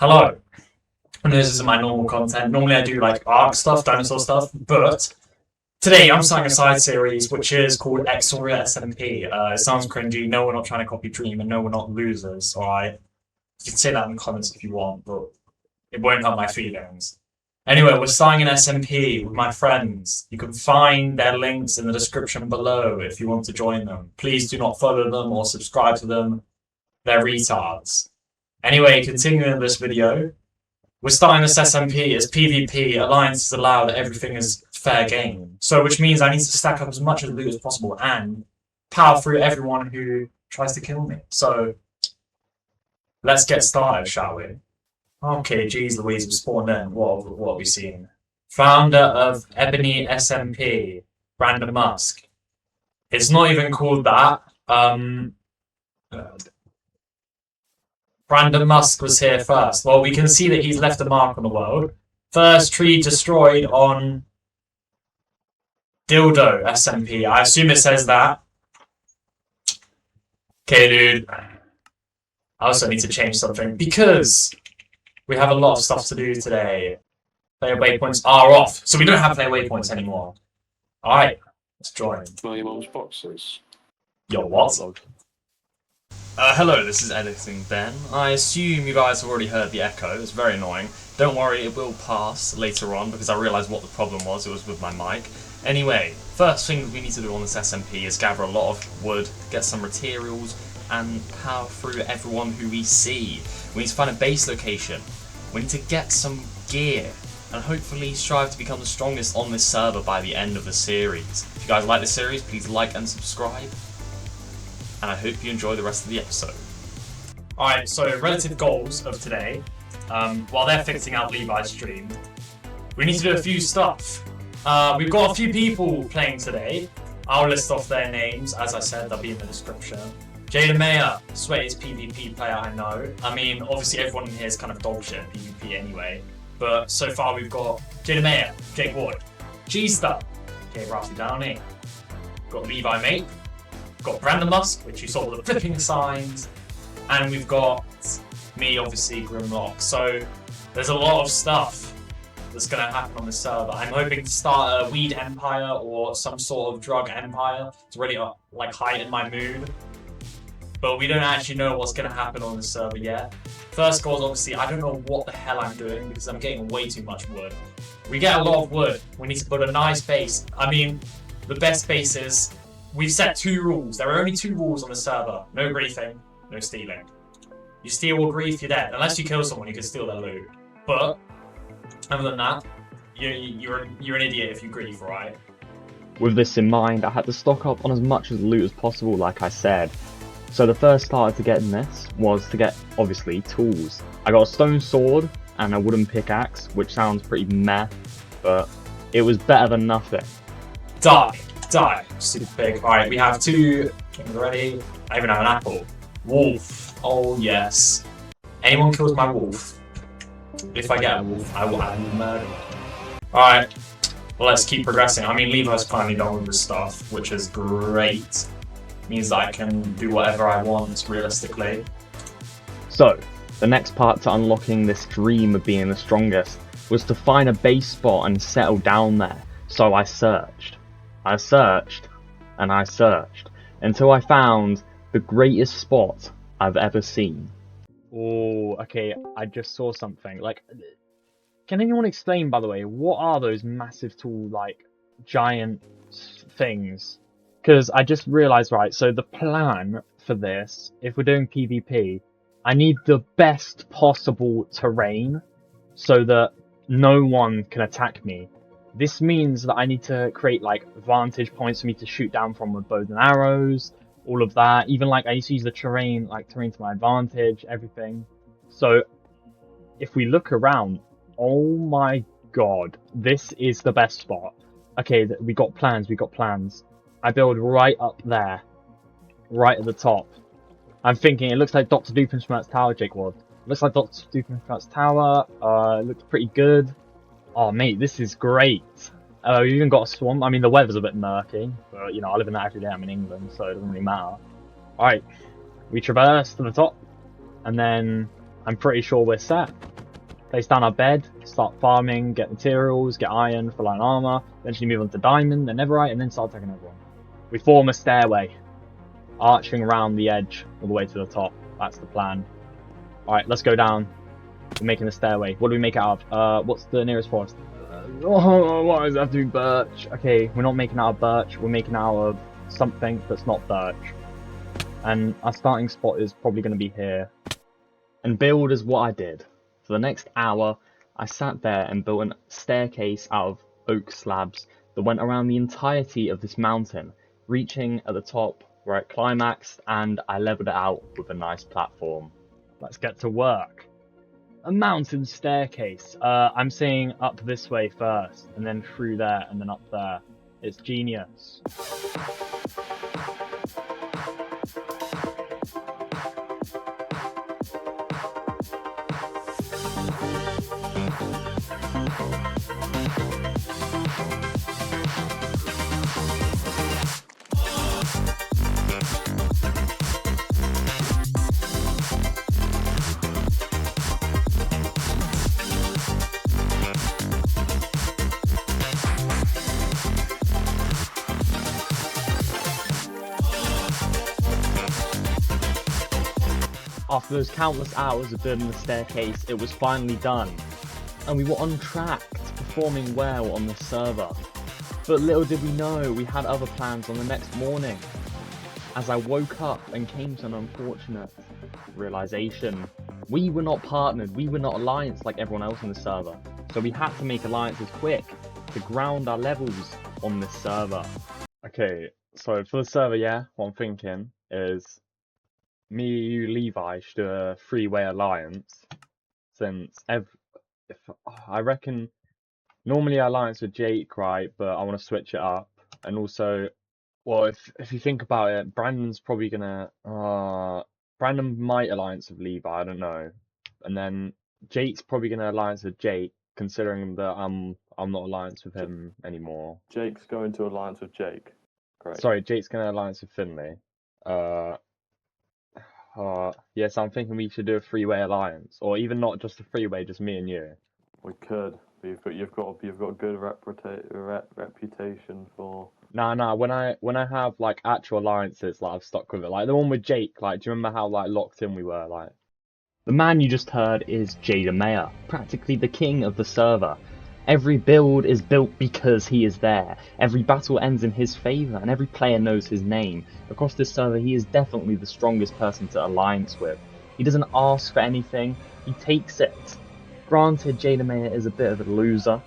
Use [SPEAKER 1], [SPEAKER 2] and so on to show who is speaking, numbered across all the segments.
[SPEAKER 1] Hello. And this is my normal content. Normally I do like Ark stuff, Dinosaur stuff, but today I'm starting a side series which is called Exoria SMP. It sounds cringy. No, we're not trying to copy Dream, and no, we're not losers. Alright, you can say that in the comments if you want, but it won't hurt my feelings. Anyway, we're starting an SMP with my friends. You can find their links in the description below if you want to join them. Please do not follow them or subscribe to them. They're retards. Anyway, continuing this video, we're starting this SMP as PvP. Alliance is allowed, everything is fair game. So, which means I need to stack up as much of loot as possible and power through everyone who tries to kill me. So, let's get started, shall we? Okay, geez Louise, we spawned in. What have we seen? Founder of Ebony SMP, Brandon Musk. It's not even called that. Brandon Musk was here first. Well, we can see that he's left a mark on the world. First tree destroyed on Dildo SMP. I assume it says that. Okay, dude. I also need to change something because we have a lot of stuff to do today. Player waypoints are off, so we don't have player waypoints anymore. Alright, let's join.
[SPEAKER 2] My mum's boxes.
[SPEAKER 1] Yo, what?
[SPEAKER 3] Hello, this is Editing Ben. I assume you guys have already heard the echo. It's very annoying. Don't worry, it will pass later on because I realised what the problem was. It was with my mic. Anyway, first thing we need to do on this SMP is gather a lot of wood, get some materials, and power through everyone who we see. We need to find a base location. We need to get some gear and hopefully strive to become the strongest on this server by the end of the series. If you guys like this series, please like and subscribe. And I hope you enjoy the rest of the episode.
[SPEAKER 1] Alright, so relative goals of today. While they're fixing out Levi's stream, we need to do a few stuff. We've got a few people playing today. I'll list off their names. As I said, they'll be in the description. Jada Mayer, sweetest PvP player I know. I mean, obviously everyone in here is kind of dog shit at PvP anyway. But so far we've got Jada Mayer, Jake Ward, G-Star, Jay Rafty Downey, got Levi Mate, got Brandon Musk, which you saw with the flipping signs, and we've got me, obviously, Grimlock. So there's a lot of stuff that's going to happen on this server. I'm hoping to start a weed empire or some sort of drug empire. It's really like heighten my mood. But we don't actually know what's going to happen on this server yet. First goal is obviously, I don't know what the hell I'm doing because I'm getting way too much wood. We get a lot of wood. We need to put a nice base. I mean, the best base is, we've set 2 rules. There are only 2 rules on the server. No griefing, no stealing. You steal or grief, you're dead. Unless you kill someone, you can steal their loot. But, other than that, you're an idiot if you grief, right?
[SPEAKER 4] With this in mind, I had to stock up on as much of the loot as possible, like I said. So the first starter to getting this was to get, obviously, tools. I got a stone sword and a wooden pickaxe, which sounds pretty meh, but it was better than nothing.
[SPEAKER 1] Die! Super big. Alright, we have 2 things ready. I even have an apple. Wolf. Oh, yes. Anyone kills my wolf. If I get a wolf, I will murder him. Alright, well, let's keep progressing. I mean, Levi's finally done with this stuff, which is great. Means that I can do whatever I want, realistically.
[SPEAKER 4] So, the next part to unlocking this dream of being the strongest was to find a base spot and settle down there. So I searched. I searched and I searched until I found the greatest spot I've ever seen. Oh, okay, I just saw something. Like, can anyone explain, by the way, what are those massive tall, like, giant things? Because I just realised, right, so the plan for this, if we're doing PvP, I need the best possible terrain so that no one can attack me. This means that I need to create, like, vantage points for me to shoot down from with bows and arrows, all of that. Even, like, I used to use the terrain to my advantage, everything. So, if we look around, oh my god, this is the best spot. Okay, we got plans. I build right up there, right at the top. I'm thinking it looks like Dr. Doofenshmirtz Tower, Jake Ward. Looks like Dr. Doofenshmirtz Tower. It looks pretty good. Oh mate, this is great. We even got a swamp. I mean, the weather's a bit murky, but you know, I live in that every day. I'm in England, so it doesn't really matter. Alright, we traverse to the top, and then I'm pretty sure we're set. Place down our bed, start farming, get materials, get iron for light armor, eventually move on to diamond, then netherite, and then start attacking everyone. We form a stairway, arching around the edge all the way to the top. That's the plan. Alright, let's go down. We're making the stairway. What do we make it out of? What's the nearest forest? Why does it have to be birch? Okay, we're not making it out of birch. We're making it out of something that's not birch. And our starting spot is probably going to be here. And build is what I did. For the next hour, I sat there and built a staircase out of oak slabs that went around the entirety of this mountain, reaching at the top where it climaxed, and I leveled it out with a nice platform. Let's get to work. A mountain staircase. I'm saying up this way first, and then through there, and then up there. It's genius. After those countless hours of building the staircase, it was finally done, and we were on track to performing well on the server. But little did we know, we had other plans on the next morning. As I woke up and came to an unfortunate realization, we were not partnered, we were not allianced like everyone else on the server. So we had to make alliances quick to ground our levels on this server. Okay, so for the server, yeah, what I'm thinking is me, you, Levi should do a three-way alliance, since I reckon normally I alliance with Jake, right? But I want to switch it up, and also, well, if you think about it, Brandon's probably gonna Brandon might alliance with Levi, I don't know, and then Jake's probably gonna alliance with Jake, considering that I'm not alliance with him anymore.
[SPEAKER 2] Jake's going to alliance with Jake. Great.
[SPEAKER 4] Sorry, Jake's gonna alliance with Finley. Yes, I'm thinking we should do a three-way alliance, or even not just a three-way, just me and you.
[SPEAKER 2] We could, but you've got a good reputation for.
[SPEAKER 4] Nah. When I have like actual alliances, like I've stuck with it. Like the one with Jake. Like, do you remember how like locked in we were? Like, the man you just heard is Jada Mayer, practically the king of the server. Every build is built because he is there. Every battle ends in his favour, and every player knows his name. Across this server, he is definitely the strongest person to alliance with. He doesn't ask for anything, he takes it. Granted, Jada Mayer is a bit of a loser,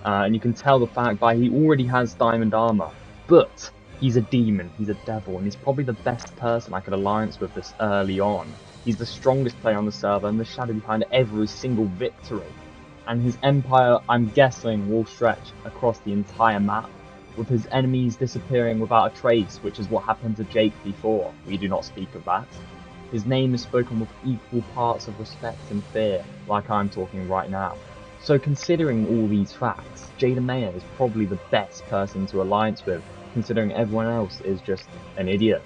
[SPEAKER 4] and you can tell the fact by he already has diamond armour. But he's a demon, he's a devil, and he's probably the best person I could alliance with this early on. He's the strongest player on the server and the shadow behind every single victory. And his empire, I'm guessing, will stretch across the entire map, with his enemies disappearing without a trace, which is what happened to Jake before. We do not speak of that. His name is spoken with equal parts of respect and fear, like I'm talking right now. So considering all these facts, Jada Mayer is probably the best person to alliance with, considering everyone else is just an idiot.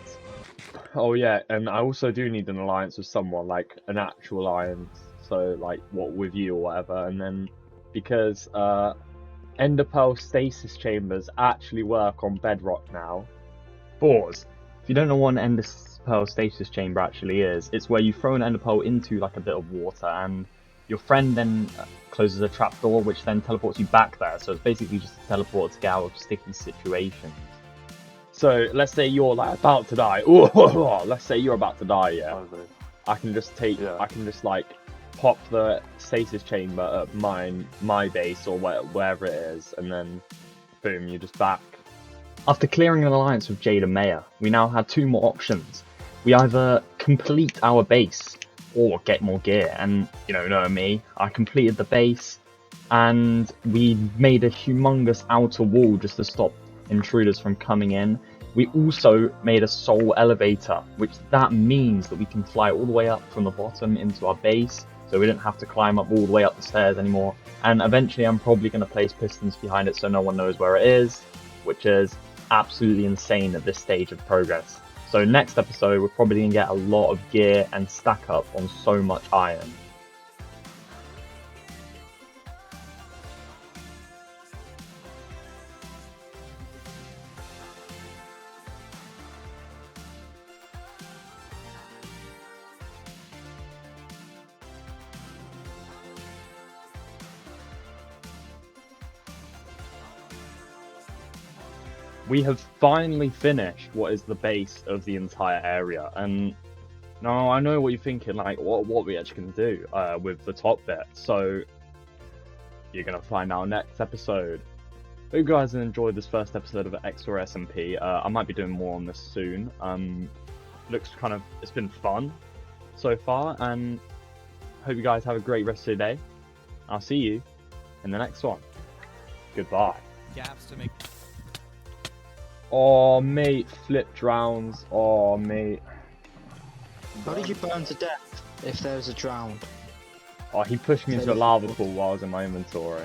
[SPEAKER 4] Oh yeah, and I also do need an alliance with someone, like an actual alliance. So, like, what, with you or whatever, and then, because, Ender Pearl stasis chambers actually work on bedrock now. Pause. If you don't know what an Ender Pearl stasis chamber actually is, it's where you throw an Ender Pearl into, like, a bit of water, and your friend then closes a trapdoor, which then teleports you back there, so it's basically just a teleport to get out of sticky situations. So, let's say you're, like, about to die. Let's say you're about to die, yeah? I can just like, pop the stasis chamber at my base or wherever it is, and then boom, you're just back. After clearing an alliance with Jada Mayer, we now had two more options. We either complete our base or get more gear, and you know me, I completed the base and we made a humongous outer wall just to stop intruders from coming in. We also made a soul elevator, which that means that we can fly all the way up from the bottom into our base, so we don't have to climb up all the way up the stairs anymore. And eventually I'm probably going to place pistons behind it so no one knows where it is, which is absolutely insane at this stage of progress. So next episode we're probably going to get a lot of gear and stack up on so much iron. we have finally finished what is the base of the entire area, and now I know what you're thinking, like what we actually can do with the top bit. So you're gonna find out next episode. Hope you guys have enjoyed this first episode of Exoria SMP. I might be doing more on this soon. It's been fun so far, and hope you guys have a great rest of your day. I'll see you in the next one. Goodbye.
[SPEAKER 5] Gaps to make.
[SPEAKER 4] Oh mate, flip drowns. Oh mate.
[SPEAKER 6] How did you burn to death if there was a drowned?
[SPEAKER 4] Oh, he pushed me into a lava pool while I was in my inventory.